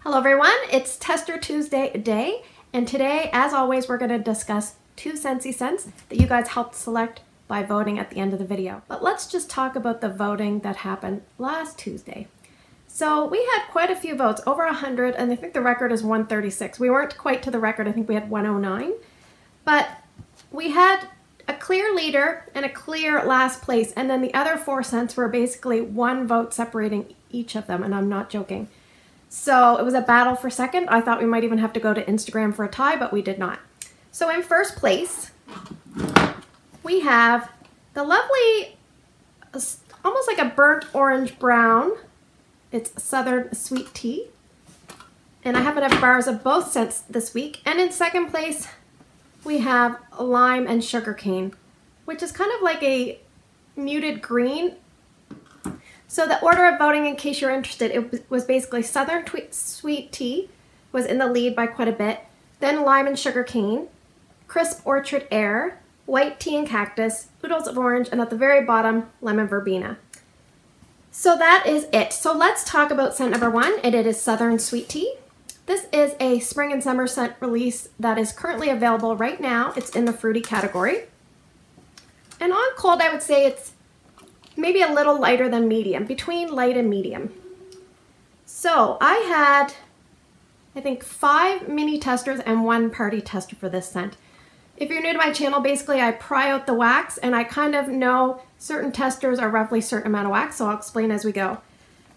Hello everyone, it's Tester Tuesday day, and today, as always, we're going to discuss 2 Scentsy scents that you guys helped select by voting at the end of the video. But let's just talk about the voting that happened last Tuesday. So we had quite a few votes, over 100, and I think the record is 136. We weren't quite to the record, I think we had 109. But we had a clear leader and a clear last place, and then the other 4 scents were basically 1 vote separating each of them, and I'm not joking. So it was a battle for second. I thought we might even have to go to Instagram for a tie, but we did not. So in first place, we have the lovely, almost like a burnt orange brown. It's Southern Sweet Tea. And I happen to have bars of both scents this week. And in second place, we have Lime and Sugarcane, which is kind of like a muted green. So the order of voting, in case you're interested, it was basically Southern Sweet Tea was in the lead by quite a bit, then Lime and Sugarcane, Crisp Orchard Air, White Tea and Cactus, Oodles of Orange, and at the very bottom, Lemon Verbena. So that is it. So let's talk about scent number 1, and it is Southern Sweet Tea. This is a spring and summer scent release that is currently available right now. It's in the fruity category. And on cold, I would say it's maybe a little lighter than medium, between light and medium. So I had, I think, 5 mini testers and 1 party tester for this scent. If you're new to my channel, basically I pry out the wax and I kind of know certain testers are roughly a certain amount of wax, so I'll explain as we go.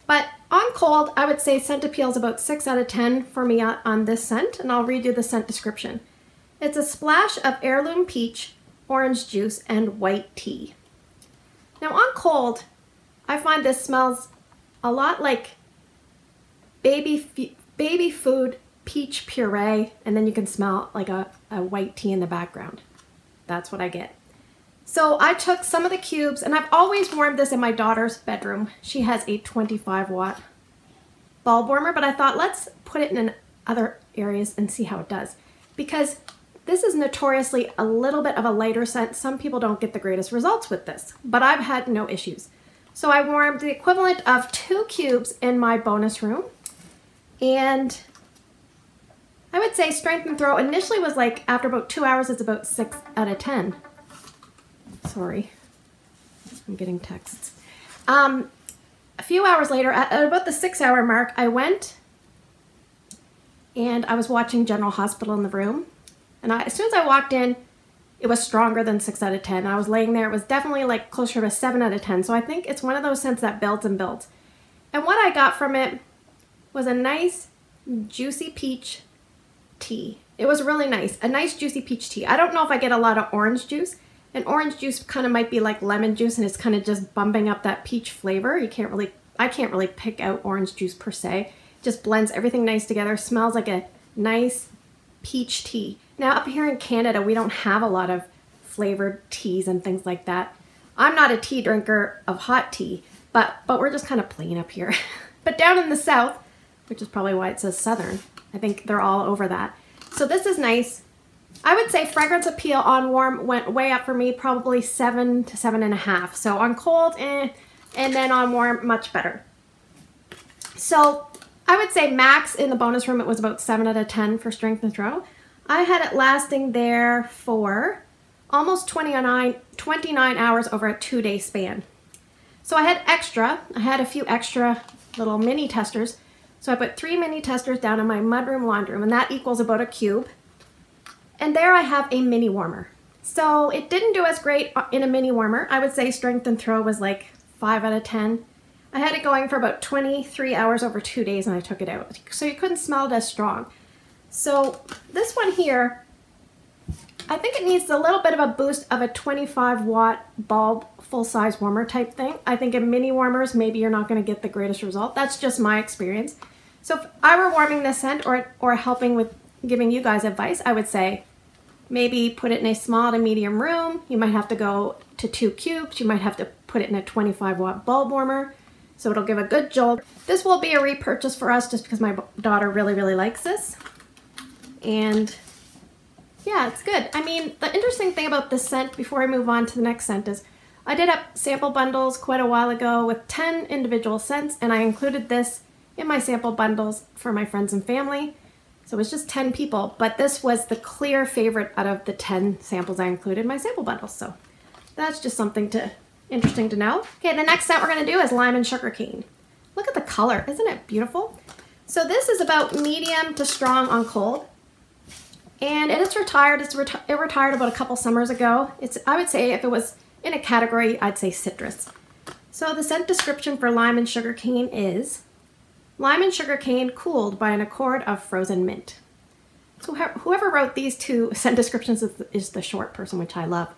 But on cold, I would say scent appeal is about 6 out of 10 for me on this scent, and I'll read you the scent description. It's a splash of heirloom peach, orange juice, and white tea. Now on cold, I find this smells a lot like baby food peach puree, and then you can smell like a white tea in the background. That's what I get. So I took some of the cubes, and I've always warmed this in my daughter's bedroom. She has a 25-watt bulb warmer, but I thought let's put it in other areas and see how it does. Because this is notoriously a little bit of a lighter scent. Some people don't get the greatest results with this, but I've had no issues. So I warmed the equivalent of 2 cubes in my bonus room, and I would say strength and throw initially was like, after about 2 hours, it's about 6 out of 10. Sorry, I'm getting texts. A few hours later, at about the 6-hour mark, I went and I was watching General Hospital in the room. And as soon as I walked in, it was stronger than 6 out of 10. I was laying there, it was definitely like closer to 7 out of 10. So I think it's one of those scents that builds and builds. And what I got from it was a nice juicy peach tea. It was really nice, a nice juicy peach tea. I don't know if I get a lot of orange juice. And orange juice kind of might be like lemon juice, and it's kind of just bumping up that peach flavor. I can't really pick out orange juice per se. It just blends everything nice together. Smells like a nice peach tea. Now up here in Canada, we don't have a lot of flavored teas and things like that. I'm not a tea drinker of hot tea, but we're just kind of plain up here. But down in the south, which is probably why it says Southern, I think they're all over that. So this is nice. I would say fragrance appeal on warm went way up for me, probably 7 to 7.5. So on cold, and then on warm, much better. So I would say max in the bonus room, it was about 7 out of 10 for strength and throw. I had it lasting there for almost 29 hours over a 2-day span. So I had a few extra little mini testers. So I put 3 mini testers down in my mudroom laundry room, and that equals about a cube. And there I have a mini warmer. So it didn't do as great in a mini warmer. I would say strength and throw was like 5 out of 10. I had it going for about 23 hours over 2 days, and I took it out. So you couldn't smell it as strong. So this one here, I think it needs a little bit of a boost of a 25-watt bulb full-size warmer type thing. I think in mini warmers, maybe you're not going to get the greatest result. That's just my experience. So if I were warming this scent or helping with giving you guys advice, I would say maybe put it in a small to medium room. You might have to go to 2 cubes. You might have to put it in a 25-watt bulb warmer, so it'll give a good jolt. This will be a repurchase for us just because my daughter really, really likes this. And yeah, it's good. I mean, the interesting thing about this scent, before I move on to the next scent, is I did up sample bundles quite a while ago with 10 individual scents, and I included this in my sample bundles for my friends and family. So it was just 10 people, but this was the clear favorite out of the 10 samples I included in my sample bundles. So that's just something interesting to know. Okay, the next scent we're gonna do is Lime and Sugarcane. Look at the color, isn't it beautiful? So this is about medium to strong on cold. And it's retired, it retired about a couple summers ago. I would say if it was in a category, I'd say citrus. So the scent description for Lime and Sugarcane is, Lime and Sugarcane cooled by an accord of frozen mint. So whoever wrote these two scent descriptions is the short person, which I love.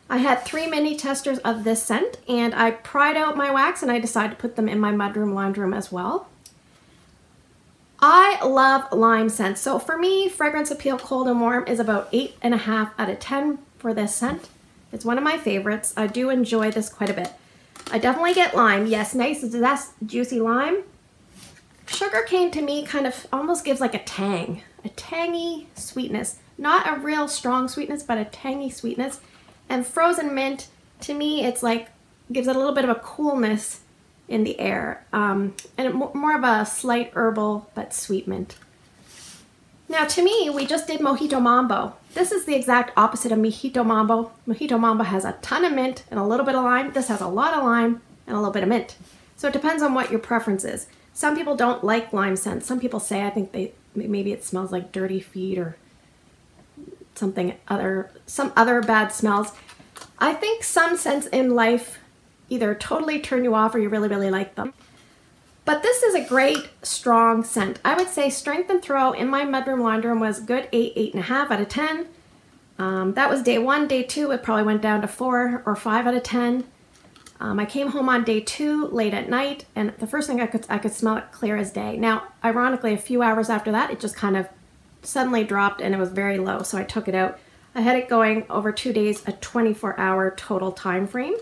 I had 3 mini testers of this scent, and I pried out my wax and I decided to put them in my mudroom laundry room as well. I love lime scents. So for me, fragrance appeal cold and warm is about 8.5 out of 10 for this scent. It's one of my favorites. I do enjoy this quite a bit. I definitely get lime. Yes, nice, that's juicy lime. Sugarcane to me kind of almost gives like a tang, a tangy sweetness. Not a real strong sweetness, but a tangy sweetness. And frozen mint, to me, it's like, gives it a little bit of a coolness in the air. And more of a slight herbal, but sweet mint. Now to me, we just did Mojito Mambo. This is the exact opposite of Mojito Mambo. Mojito Mambo has a ton of mint and a little bit of lime. This has a lot of lime and a little bit of mint. So it depends on what your preference is. Some people don't like lime scents. Some people say, I think maybe it smells like dirty feet or some other bad smells. I think some scents in life either totally turn you off or you really, really like them. But this is a great, strong scent. I would say strength and throw in my mudroom laundry room was good 8, 8.5 out of 10. That was day 1. Day 2, it probably went down to 4 or 5 out of 10. I came home on day 2 late at night, and the first thing I could smell it clear as day. Now, ironically, a few hours after that, it just kind of suddenly dropped and it was very low, so I took it out. I had it going over 2 days, a 24-hour total time frame.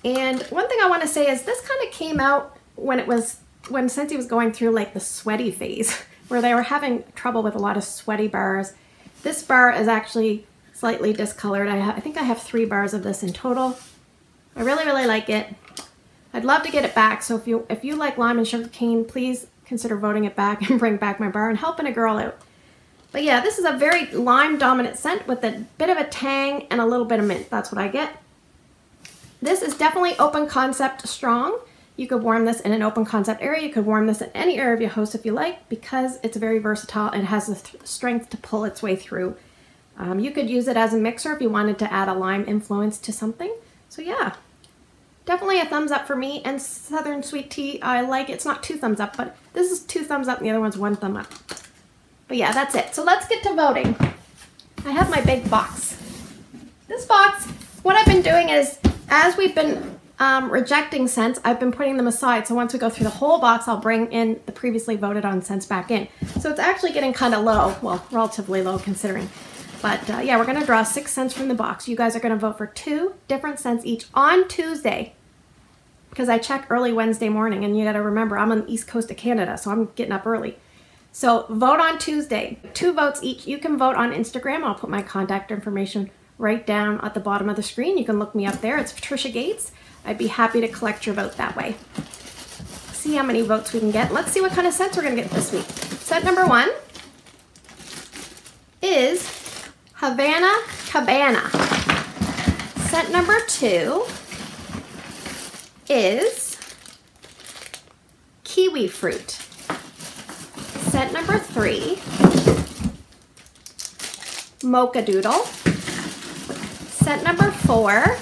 And one thing I want to say is this kind of came out when Scentsy was going through like the sweaty phase, where they were having trouble with a lot of sweaty bars. This bar is actually slightly discolored. I think I have 3 bars of this in total. I really, really like it. I'd love to get it back, so if you like Lime and Sugarcane, please consider voting it back and bring back my bar and helping a girl out. But yeah, this is a very lime-dominant scent with a bit of a tang and a little bit of mint. That's what I get. This is definitely open concept strong. You could warm this in an open concept area. You could warm this in any area of your house if you like, because it's very versatile and has the strength to pull its way through. You could use it as a mixer if you wanted to add a lime influence to something. So yeah, definitely a thumbs up for me. And Southern Sweet Tea, I like it. It's not 2 thumbs up, but this is 2 thumbs up and the other one's 1 thumb up. But yeah, that's it. So let's get to voting. I have my big box. This box, what I've been doing is, as we've been rejecting scents, I've been putting them aside. So once we go through the whole box, I'll bring in the previously voted on scents back in. So it's actually getting kind of low. Well, relatively low considering. But yeah, we're going to draw 6 scents from the box. You guys are going to vote for 2 different scents each on Tuesday, because I check early Wednesday morning, and you got to remember I'm on the east coast of Canada, so I'm getting up early. So vote on Tuesday, 2 votes each. You can vote on Instagram. I'll put my contact information right down at the bottom of the screen. You can look me up there. It's Patricia Gates. I'd be happy to collect your vote that way. See how many votes we can get. Let's see what kind of scents we're going to get this week. Scent number 1 is Havana Cabana. Scent number 2 is Kiwi Fruit. Scent number 3, Mocha Doodle. Scent number 4,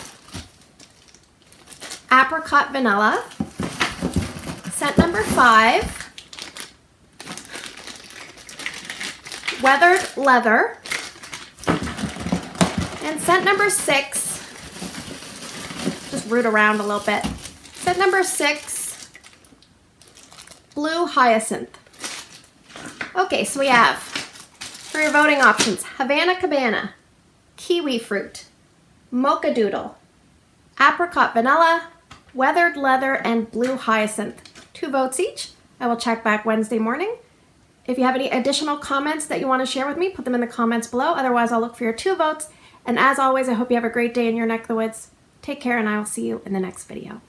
Apricot Vanilla. Scent number 5, Weathered Leather. And scent number 6, just root around a little bit. Scent number 6, Blue Hyacinth. Okay, so we have, for your voting options, Havana Cabana, Kiwi Fruit, Mocha Doodle, Apricot Vanilla, Weathered Leather, and Blue Hyacinth. 2 votes each. I will check back Wednesday morning. If you have any additional comments that you want to share with me, put them in the comments below. Otherwise, I'll look for your 2 votes. And as always, I hope you have a great day in your neck of the woods. Take care, and I will see you in the next video.